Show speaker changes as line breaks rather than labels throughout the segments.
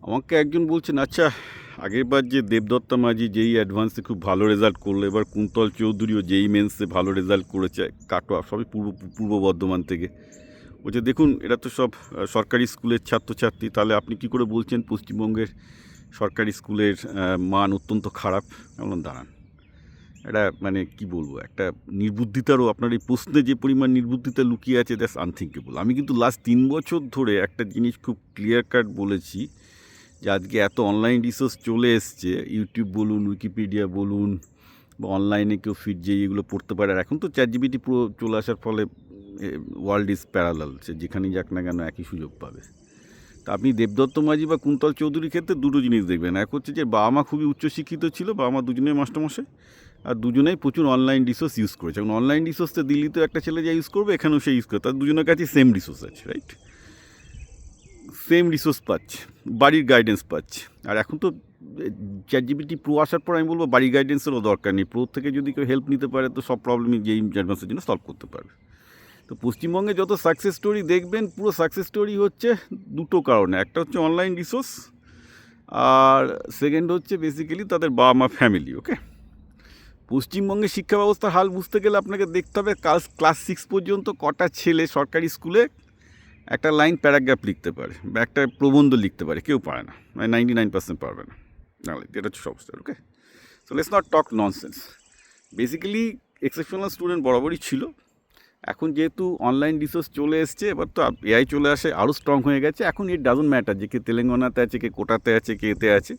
আমাকে একজন বলছেন, আচ্ছা আগেরবার যে দেবদত্তা মাঝি যেই অ্যাডভান্সে খুব ভালো রেজাল্ট করলো, এবার কুন্তল চৌধুরীও যেই মেন্সে ভালো রেজাল্ট করেছে, কাটোয়া সবই পূর্ব বর্ধমান থেকে। বলছে দেখুন এরা তো সব সরকারি স্কুলের ছাত্রছাত্রী, তাহলে আপনি কি করে বলছেন পশ্চিমবঙ্গের সরকারি স্কুলের মান অত্যন্ত খারাপ? এমন দাঁড়ান, এটা মানে কি বলবো, একটা নির্বুদ্ধিতারও, আপনার এই প্রশ্নে যে পরিমাণ নির্বুদ্ধিতা লুকিয়ে আছে, দ্যাটস আনথিঙ্কেবল। আমি কিন্তু লাস্ট 3 বছর ধরে একটা জিনিস খুব ক্লিয়ার কাট বলেছি, যে আজকে এত অনলাইন রিসোর্স চলে এসছে, ইউটিউব বলুন, উইকিপিডিয়া বলুন, বা অনলাইনে কেউ ফিড যে এগুলো পড়তে পারে। আর এখন তো চ্যাটজিপিটি পুরো চলে আসার ফলে ওয়ার্ল্ড ইজ প্যারালাল, সে যেখানেই যাক না কেন একই সুযোগ পাবে। তা আপনি দেবদত্ত মাঝি বা কুন্তল চৌধুরীর ক্ষেত্রে দুটো জিনিস দেখবেন। এক হচ্ছে যে বাবা মা খুবই উচ্চশিক্ষিত ছিল, বাবা মা দুজনেই মাস্টারমশাই, আর দুজনেই প্রচুর অনলাইন রিসোর্স ইউজ করেছে। এখন অনলাইন রিসোর্স তো দিল্লিতেও একটা ছেলে যা ইউজ করবে, এখানেও সে ইউজ করে, তার দুজনের কাছে সেম রিসোর্স আছে, রাইট? সেম রিসোর্স পাচ্ছে, বাড়ির গাইডেন্স পাচ্ছে। আর এখন তো চ্যাটজিপিটি প্রো আসার পর আমি বলবো বাড়ির গাইডেন্সেরও দরকার নেই, প্রো থেকে যদি কেউ হেল্প নিতে পারে তো সব প্রবলেমই যেই অ্যাডভান্সের জন্য সলভ করতে পারবে। তো পশ্চিমবঙ্গে যত সাকসেস স্টোরি দেখবেন, পুরো সাকসেস স্টোরি হচ্ছে দুটো কারণে। একটা হচ্ছে অনলাইন রিসোর্স, আর সেকেন্ড হচ্ছে বেসিক্যালি তাদের বাবা মা ফ্যামিলি। ওকে, পশ্চিমবঙ্গের শিক্ষা ব্যবস্থার হাল বুঝতে গেলে আপনাকে দেখতে হবে ক্লাস 6 পর্যন্ত কটা ছেলে সরকারি স্কুলে একটা লাইন প্যারাগ্রাফ লিখতে পারে বা একটা প্রবন্ধ লিখতে পারে। কেউ পারে না, মানে 99% পারবে না, নাহলে এটা হচ্ছে সমস্যা। Okay, so let's not talk nonsense. Basically exceptional student বরাবরই ছিল। এখন যেহেতু অনলাইন রিসোর্স চলে এসছে, এবার তো এআই চলে আসে, আরও স্ট্রং হয়ে গেছে। এখন ইট ডাজন্ট ম্যাটার যে কে তেলেঙ্গানাতে আছে, কে কোটাতে আছে, কে এতে আছে,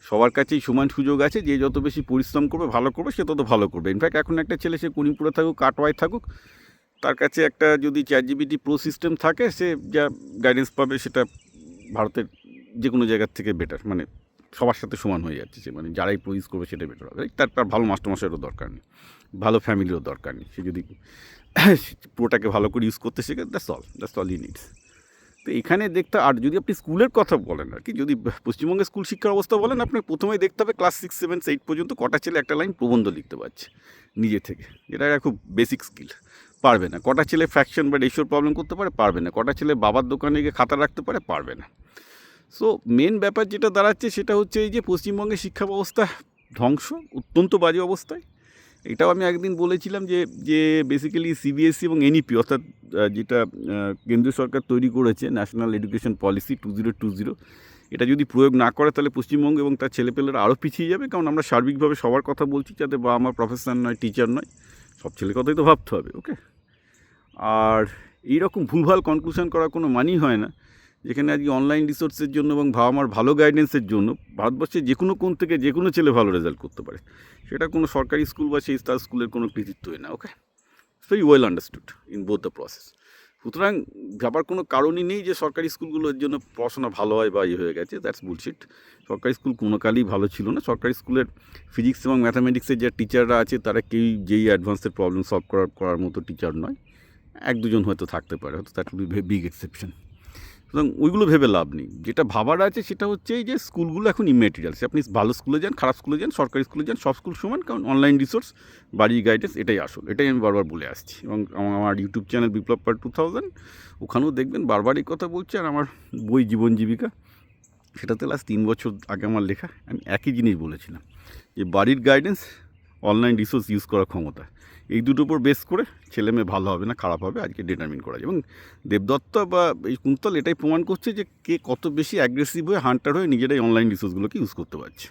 সবার কাছেই সমান সুযোগ আছে। যে যত বেশি পরিশ্রম করবে, ভালো করবে, সে তত ভালো করবে। ইনফ্যাক্ট এখন একটা ছেলে সে করিমপুরে থাকুক, কাটোয়ায় থাকুক, তার কাছে একটা যদি চ্যাটজিপিটি প্রো সিস্টেম থাকে, সে যা গাইডেন্স পাবে সেটা ভারতের যে কোনো জায়গার থেকে বেটার, মানে সবার সাথে সমান হয়ে যাচ্ছে। সে মানে যারাই প্রো ইউজ করবে সেটাই বেটার হবে। তার ভালো মাস্টারমশাইয়েরও দরকার নেই, ভালো ফ্যামিলিরও দরকার নেই। সে যদি পুরোটাকে ভালো করে ইউজ করতে শেখে, দ্যাটস অল ই নিডস। তো এখানে দেখতে, আর যদি আপনি স্কুলের কথা বলেন, আর কি যদি পশ্চিমবঙ্গের স্কুল শিক্ষার অবস্থা বলেন, আপনাকে প্রথমেই দেখতে হবে ক্লাস 6, 7, 8 পর্যন্ত কটা ছেলে একটা লাইন প্রবন্ধ লিখতে পারছে নিজে থেকে। এটা একটা খুব বেসিক স্কিল। পারবে না। কটা ছেলে ফ্র্যাকশন বা রেশিওর প্রবলেম করতে পারে? পারবে না। কটা ছেলে বাবার দোকানে গিয়ে খাতা রাখতে পারে? পারবে না। সো মেন ব্যাপার যেটা দাঁড়াচ্ছে সেটা হচ্ছে এই যে পশ্চিমবঙ্গের শিক্ষা ব্যবস্থা ধ্বংস, অত্যন্ত বাজে অবস্থায়। এটাও আমি একদিন বলেছিলাম যে যে বেসিক্যালি সিবিএসসি এবং এনইপি, অর্থাৎ যেটা কেন্দ্রীয় সরকার তৈরি করেছে, ন্যাশনাল এডুকেশন পলিসি 2020, এটা যদি প্রয়োগ না করে তাহলে পশ্চিমবঙ্গ এবং তার ছেলেপেলেরা আরও পিছিয়ে যাবে। কারণ আমরা সার্বিকভাবে সবার কথা বলছি, যাতে বা আমার প্রফেসর নয়, টিচার নয়, সব ছেলের কথাই তো ভাবতে হবে। ওকে, আর এইরকম ভুলভাল কনক্লুশন করার কোনো মানই হয় না, যেখানে আজকে অনলাইন রিসোর্সের জন্য এবং বাবা মার ভালো গাইডেন্সের জন্য ভারতবর্ষে যে কোনো কোণ থেকে যে কোনো ছেলে ভালো রেজাল্ট করতে পারে। সেটা কোনো সরকারি স্কুল বা সেই তার স্কুলের কোনো কৃতিত্বই না। Okay, very well understood in both the process. সুতরাং ভাবার কোনো কারণই নেই যে সরকারি স্কুলগুলোর জন্য পড়াশোনা ভালো হয় বা হয়ে গেছে, দ্যাটস বুলশিট। সরকারি স্কুল কোনো কালই ভালো ছিল না। সরকারি স্কুলের ফিজিক্স এবং ম্যাথামেটিক্সের যে টিচাররা আছে, তারা কেউই যেই অ্যাডভান্সের প্রবলেম সলভ করার মতো টিচার নয়। এক দুজন হয়তো থাকতে পারে, হয়তো that will be big exception. সুতরাং ওইগুলো ভেবে লাভ নেই। যেটা ভাবার আছে সেটা হচ্ছে এই যে স্কুলগুলো এখন ইমেটেরিয়াল। সে আপনি ভালো স্কুলে যান, খারাপ স্কুলে যান, সরকারি স্কুলে যান, সব স্কুল সমান। কারণ অনলাইন রিসোর্স, বাড়ির গাইডেন্স, এটাই আসল। এটাই আমি বারবার বলে আসছি। এবং আমার ইউটিউব চ্যানেল বিপ্লব পাল 2000, ওখানেও দেখবেন বারবার এই কথা বলছি। আর আমার বই জীবন জীবিকা, সেটাতে লাস্ট 3 বছর আগে আমার লেখা, আমি একই জিনিস বলেছিলাম যে বাড়ির গাইডেন্স, অনলাইন রিসোর্স ইউজ করার ক্ষমতা, এই দুটোর উপর বেস করে ছেলে মেয়ে ভালো হবে না খারাপ হবে আজকে ডিটারমিন করা যায়। এবং দেবদত্ত বা এই কুন্তল এটাই প্রমাণ করছে যে কে কত বেশি অ্যাগ্রেসিভ হয়ে, হান্টার হয়ে নিজেরাই অনলাইন রিসোর্সগুলোকে ইউজ করতে পারছে।